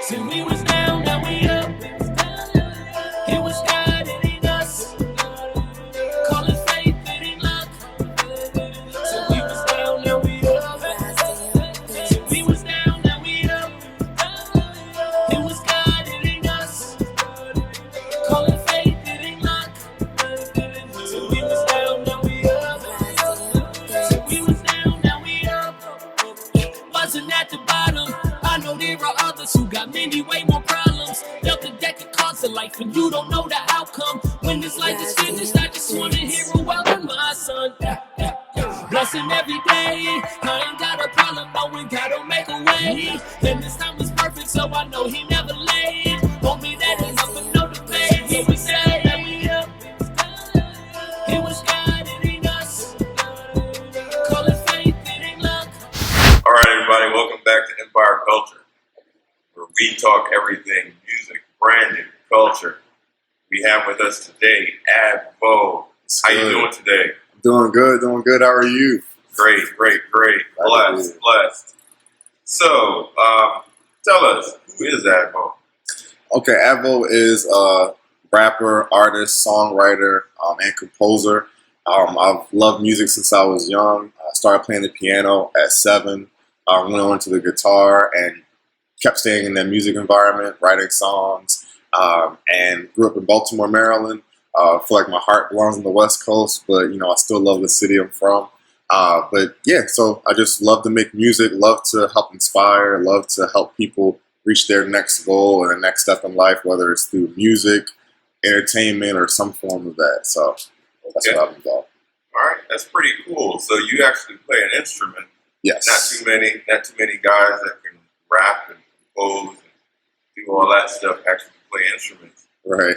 Till we was down, now we up. It was God, it ain't us. Call it faith, it ain't luck. Till we was down, now we up. Till we was down, now we up. It was God, it ain't us. Call it faith, it ain't luck. Till we was down, now we up. Till we was down, now we up. Wasn't at the bottom. I know there are others who got many way more problems. Dealt a deck of cards of life and you don't know the outcome. When this life is finished, I just wanna hear a well done, my son. Blessing every day. I ain't got a problem knowing God will make a way. And this time was perfect, so I know he never late. Told me that it's up and no debate. He would say that we up. It was God, it ain't us. Call it faith, it ain't luck. All right, everybody, welcome back to Inpowered Culture, where we talk everything music, branding, culture. We have with us today Advo. How you doing today? Doing good. How are you? Great. Blessed. So, tell us, who is Advo? Okay, Advo is a rapper, artist, songwriter, and composer. I've loved music since I was young. I started playing the piano at 7. Went on to the guitar and kept staying in that music environment, writing songs, and grew up in Baltimore, Maryland. I feel like my heart belongs on the West Coast, but I still love the city I'm from. But yeah, so I just love to make music, love to help inspire, love to help people reach their next goal and their next step in life, whether it's through music, entertainment, or some form of that. So that's what I'm about. All right, that's pretty cool. So you actually play an instrument. Yes. Not too many guys that can rap and compose and do all that stuff actually play instruments. Right.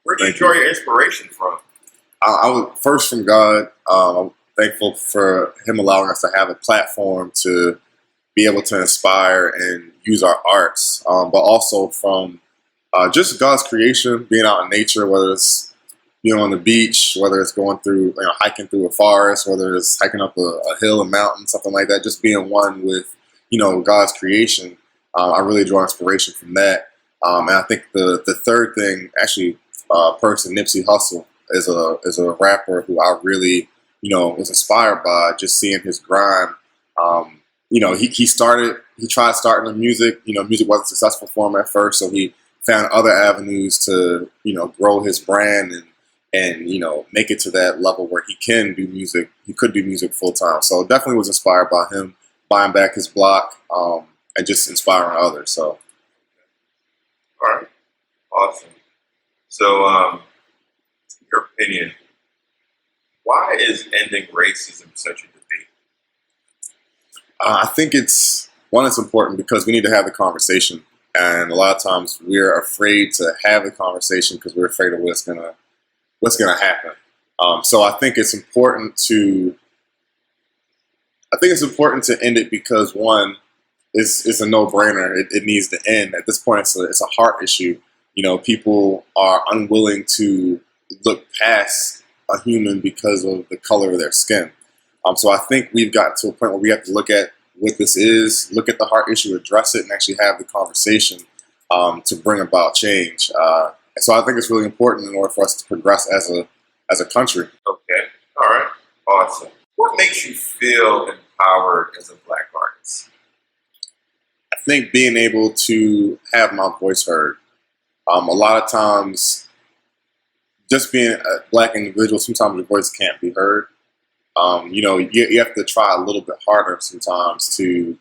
Where do you draw your inspiration from? I was first from God. I'm thankful for Him allowing us to have a platform to be able to inspire and use our arts, but also from just God's creation, being out in nature, whether it's on the beach, whether it's going through, hiking through a forest, whether it's hiking up a hill, a mountain, something like that, just being one with, God's creation. I really draw inspiration from that. And I think the third thing, actually, person, Nipsey Hussle, is a rapper who I really, was inspired by, just seeing his grind. He tried starting the music. Music wasn't successful for him at first, so he found other avenues to, grow his brand and make it to that level where he can do music. He could do music full time. So definitely was inspired by him buying back his block and just inspiring others. So, all right, awesome. So, your opinion, why is ending racism such a debate? I think it's important because we need to have the conversation, and a lot of times we're afraid to have the conversation because we're afraid of what's gonna happen. So I think it's important to end it because one, it's a no-brainer. It needs to end. At this point, it's a heart issue. People are unwilling to look past a human because of the color of their skin. So I think we've gotten to a point where we have to look at what this is, look at the heart issue, address it, and actually have the conversation to bring about change. So I think it's really important in order for us to progress as a country. Okay. All right. Awesome. What makes you feel empowered as a Black artist? I think being able to have my voice heard. A lot of times, just being a Black individual, sometimes your voice can't be heard. You have to try a little bit harder sometimes to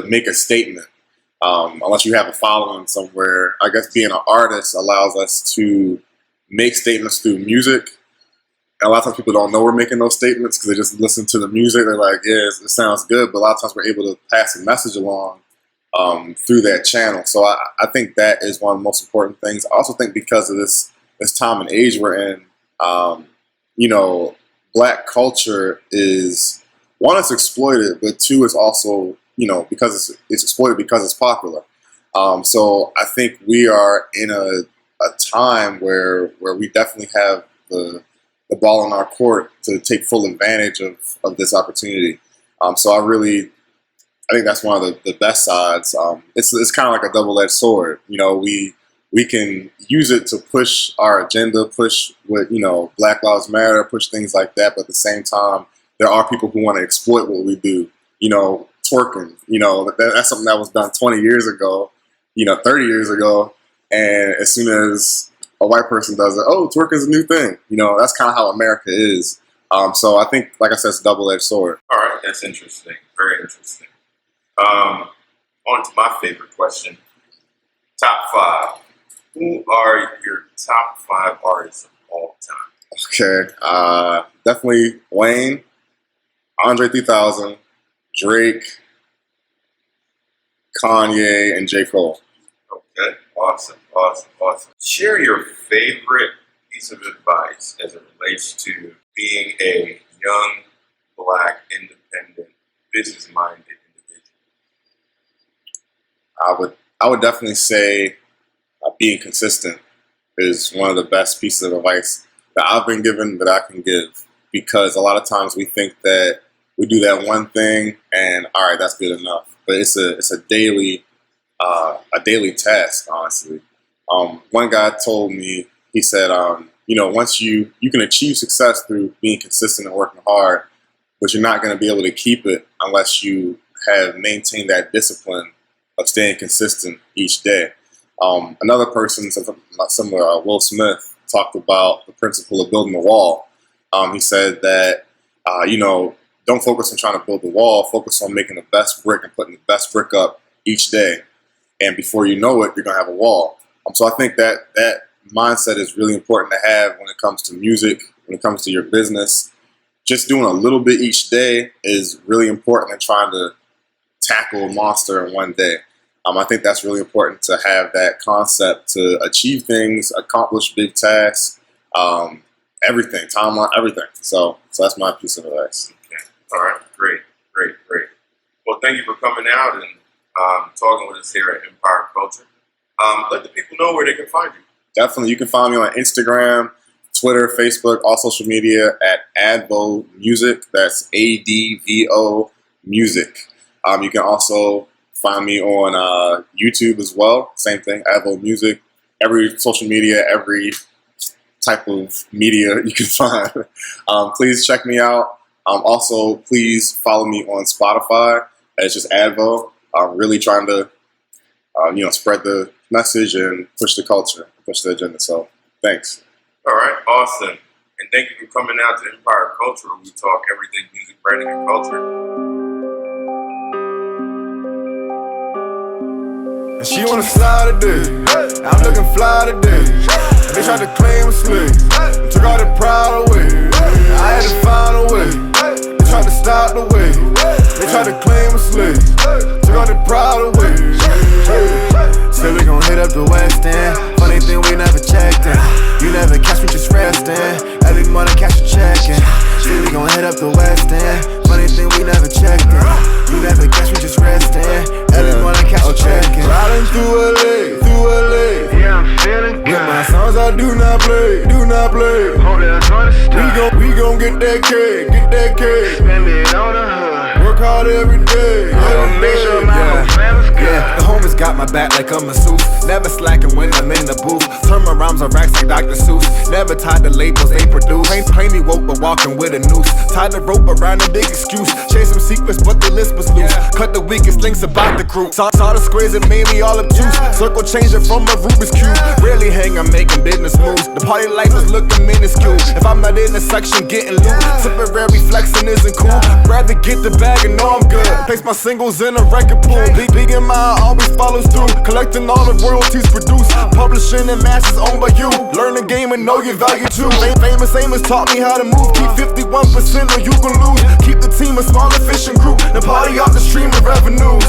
make a statement. Unless you have a following somewhere, I guess being an artist allows us to make statements through music. And a lot of times people don't know we're making those statements because they just listen to the music. They're like, yeah, it sounds good. But a lot of times we're able to pass a message along through that channel. So I think that is one of the most important things. I also think because of this time and age we're in, Black culture is, one, it's exploited, but two, it's also, because it's exploited because it's popular. So I think we are in a time where we definitely have the ball in our court to take full advantage of this opportunity. So I I think that's one of the best sides. It's kind of like a double-edged sword. You know, we can use it to push our agenda, push what, you know, Black Lives Matter, push things like that. But at the same time, there are people who want to exploit what we do. You know, twerking. You know, that's something that was done 20 years ago. You know, 30 years ago, and as soon as a white person does it, oh, twerking is a new thing. You know, that's kind of how America is. So I think, like I said, it's a double-edged sword. All right, that's interesting. Very interesting. On to my favorite question. Top 5. Who are your top 5 artists of all time? Okay. Definitely Wayne, Andre 3000, Drake, Kanye, and J. Cole. Okay. Awesome. Share your favorite piece of advice as it relates to being a young, Black, independent, business-minded individual. I would definitely say being consistent is one of the best pieces of advice that I've been given that I can give, because a lot of times we think that we do that one thing and all right, that's good enough. But it's a daily task, honestly. One guy told me, he said, you know, once you can achieve success through being consistent and working hard, but you're not going to be able to keep it unless you have maintained that discipline of staying consistent each day. Another person, not similar, Will Smith, talked about the principle of building a wall. He said that, you know, don't focus on trying to build the wall, focus on making the best brick and putting the best brick up each day. And before you know it, you're going to have a wall. So I think that mindset is really important to have when it comes to music, when it comes to your business. Just doing a little bit each day is really important in trying to tackle a monster in one day. I think that's really important to have that concept to achieve things, accomplish big tasks, everything, timeline, everything. So that's my piece of advice. Okay. All right. Great. Well, thank you for coming out and talking with us here at Inpowered Culture. Let the people know where they can find you. Definitely. You can find me on Instagram, Twitter, Facebook, all social media at Advo Music. That's ADVO Music. You can also find me on YouTube as well. Same thing, Advo Music. Every social media, every type of media you can find. Please check me out. Also, please follow me on Spotify. It's just Advo. I'm really trying to, spread the message and push the culture, push the agenda. So, thanks. All right, awesome. And thank you for coming out to Inpowered Culture, where we talk everything music, branding, and culture. And she wanna slide today. I'm looking fly today. They tried to claim a slave. Took all the pride away. I had to find a way. They tried to stop the way. They tried to claim a slave. Took all the pride away. Said we gon' hit up the West End. Funny thing, we never checked in. You never catch me just resting. Every morning catch a check-in. Said we gon' hit up the West End. Funny thing, we never checked in. You never catch me just resting. Every morning catch a check-in. Riding through LA. Yeah, I'm feeling good. With my songs I do not play. Hope that's understood. We gon' get that cake. Spend it on the hood. Work hard every day. Make sure my family's good. Yeah, the homies got my back like I'm a masseuse. Never slacking when I'm in the booth. Turn my rhymes on racks like Dr. Seuss. Never tied the labels they produce. Plainly woke but walking with a noose. Tied the rope around a big excuse. Chase some secrets but the list was loose. Cut the weakest links about the crew. Saw the squares and made me all obtuse. Circle changer from a Rubik's Cube. Rarely hang, I'm making business moves. The party life is looking minuscule. If I'm not in the section getting loot, temporary flexing isn't cool. Rather get the bag and know I'm good. Place my singles in a record pool. Big in mind always follows through. Collecting all the royalties produced. Publishing and masses owned by you. Learn the game and know your value too. Famous Amos taught me how to move. Keep 51% or you gon' lose. Keep the team a small efficient group. Then party off the stream of revenues.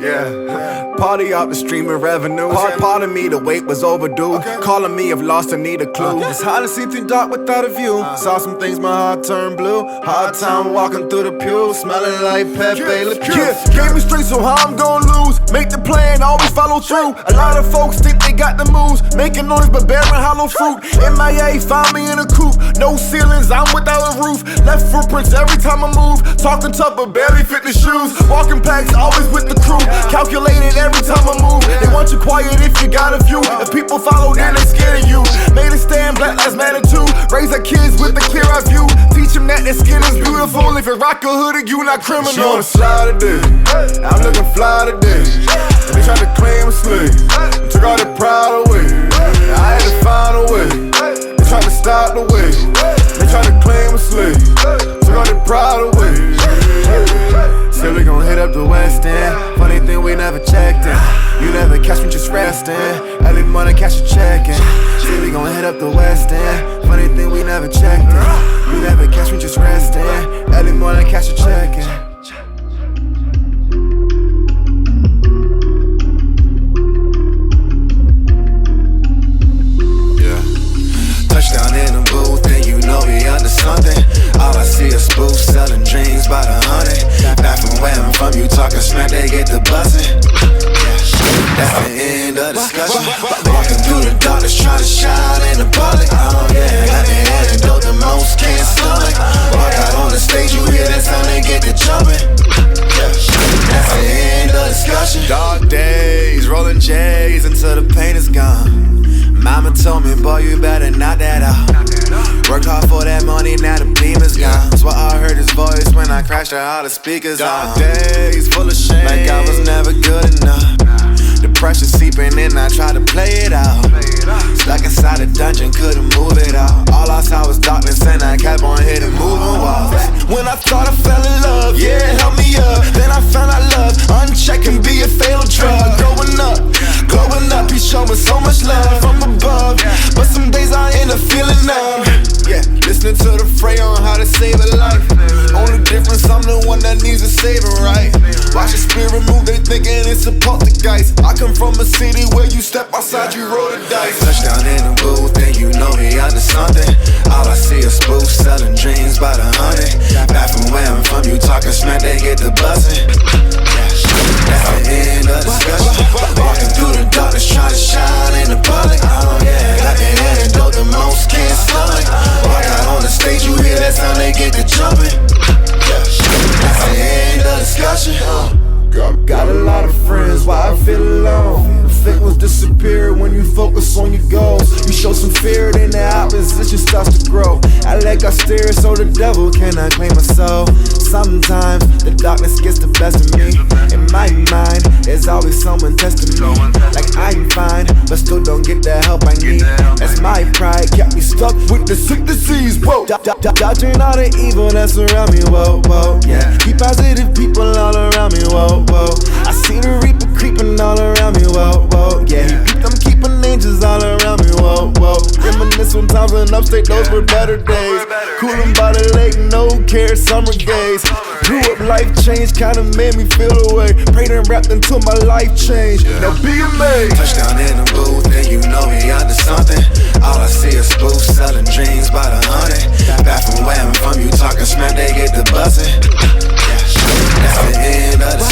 Yeah. party out the streaming revenue. Part of me, the wait was overdue. Calling me if lost, I need a clue. It's hard to see through dark without a view. Saw some things, my heart turned blue. Hard time walking through the pew, smelling like Pepe Le Pew. Gave me straight, so how I'm gonna lose? Make the plan, always follow through. A lot of folks think they got the moves, making noise but bearing hollow fruit. MIA found me in a coupe, no ceilings, I'm without a roof. Left footprints every time I move, talking tough but barely fit the shoes. Walking packs, always with the crew, calculated every time I move. They want you quiet if you got a view. If people follow, then they scared of you. Made a stand, Black Lives Matter too. Raise our kids with a clear eye view. Teach them that their skin is beautiful. If you rock a hoodie, you not criminal. She wanna slide today, I'm looking fly today. They tried to claim a slave, took all their pride away. I had to find a way. They tried to stop the way. They tried to claim a slave, took all their pride away. Said we gon' hit up the West End. Funny thing, we never checked in. You never catch me just resting. Early morning, cash a check in. Said we gon' hit up the West End. Funny thing, we never checked in. You never catch me just resting. Early morning, cash a check in. Touchdown in the booth, and you know we under something. All I see is spoofs selling dreams by the 100. Back from where I'm from, you talking smack, they get the buzzing. That's the end of the discussion. Walking through the darkness, trying to shine in the public. Oh yeah, got the antidote the most can't stomach. Walk out on the stage, you hear that sound, they get the jumping. That's the end of the discussion. Dark days, rolling J's until the pain is gone. Mama told me, boy, you better knock that out. Work hard for that money, now the beam is gone. That's why I heard his voice when I crashed her, all the speakers on. Days full of shame, like I was never good enough. The pressure seeping in, I tried to play it out. Stuck inside a dungeon, couldn't move it out. All I saw was darkness and I kept on hitting moving walls. When I thought I fell in love, yeah, it helped me up. Then I found out love, unchecked can be a fatal drug. Growing up, he showed me so much love from above. But some days I end up feeling numb. Yeah, listening to the fray on how to save a life. Only difference, I'm the one that needs a saving, right? Watch the spirit move, they thinking it's a poltergeist. I come from a city where you step outside, you roll the dice. Touchdown in the booth, and you know he under something. All I see is spoofs selling dreams by the 100. Back from where I'm from, you talking smack, they get the buzzing. That's the end of the discussion. Walking through the darkness, trying to shine in the public. Oh yeah, got the antidote the most can't stomach. Walk out on the stage, you hear that sound, they get the jumping. That's the end of the discussion. Got a lot of friends, why I feel alone? The fake ones disappear when you focus on your goals. You show some fear, then the opposition starts to grow. I let God steer, so the devil cannot claim my soul. Sometimes the darkness gets the best of me. In my mind, there's always someone testing me. Like I'm fine, but still don't get the help I need. That's my pride, kept me stuck with the sick disease. Whoa, dodging all the evil that's around me. Whoa, whoa, yeah. Keep positive people all around me. Whoa, whoa. I see the reaper creeping all around me. Whoa, whoa, yeah. I'm keeping angels all around me. Whoa, whoa. Reminisce on times in upstate, those were better days. Cooling by the lake, no care, summer gaze. Grew up, life change, kinda made me feel away. Prayed and rapped until my life changed. Now be amazed. Touchdown in the booth, and you know he under something. All I see is spoofs selling dreams by the 100. Back from where I'm from, you talking smack, they get the buzzing. That's the end of the